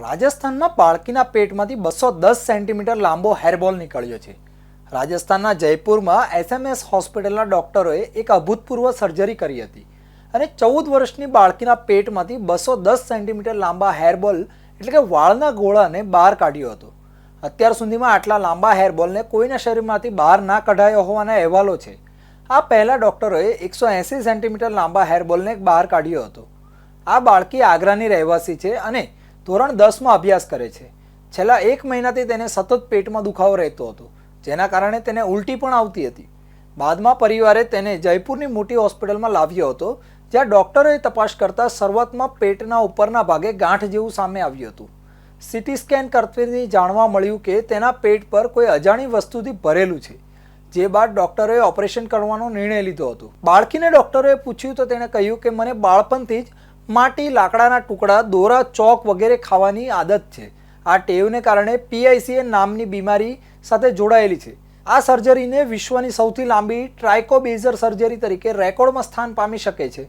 રાજસ્થાનમાં બાળકીના પેટમાંથી 210 સેન્ટીમીટર લાંબો હેરબોલ નીકળ્યો છે। રાજસ્થાનના જયપુરમાં એસએમએસ હોસ્પિટલના ડોક્ટરોએ એક અભૂતપૂર્વ સર્જરી કરી હતી અને 14 વર્ષની બાળકીના પેટમાંથી 210 સેન્ટીમીટર લાંબા હેરબોલ એટલે કે વાળના ગોળાને બહાર કાઢ્યો હતો। અત્યાર સુધીમાં આટલા લાંબા હેરબોલને કોઈના શરીરમાંથી બહાર ના કઢાયો હોવાના અહેવાલો છે। આ પહેલા ડોક્ટરોએ 180 સેન્ટીમીટર લાંબા હેરબોલને બહાર કાઢ્યો હતો। આ બાળકી આગ્રાની રહેવાસી છે અને ધોરણ 10માં અભ્યાસ કરે છે। છેલ્લા 1 મહિનાથી તેને સતત પેટમાં દુખાવો રહેતો હતો, જેના કારણે તેને ઉલટી પણ આવતી હતી। બાદમાં પરિવારે તેને જયપુરની મોટી હોસ્પિટલમાં લાવ્યો હતો, જ્યાં ડોક્ટરોએ તપાસ કરતા શરૂઆતમાં પેટના ઉપરના ભાગે ગાંઠ જેવું સામે આવ્યું હતું। સીટી સ્કેન કરવાથી જાણવા મળ્યું કે તેના પેટ પર કોઈ અજાણી વસ્તુથી ભરેલું છે, જે બાદ ડોક્ટરોએ ઓપરેશન કરવાનો નિર્ણય લીધો હતો। બાળકીને ડોક્ટરોએ પૂછ્યું તો તેણે કહ્યું કે મને બાળપણથી જ માટી, લાકડાના ટુકડા, દોરા, ચોક વગેરે ખાવાની આદત છે। આ ટેવને કારણે PICA નામની બીમારી સાથે જોડાયેલી છે। આ સર્જરીને વિશ્વની સૌથી લાંબી ટ્રાઇકોબેઝર સર્જરી તરીકે રેકોર્ડમાં સ્થાન પામી શકે છે।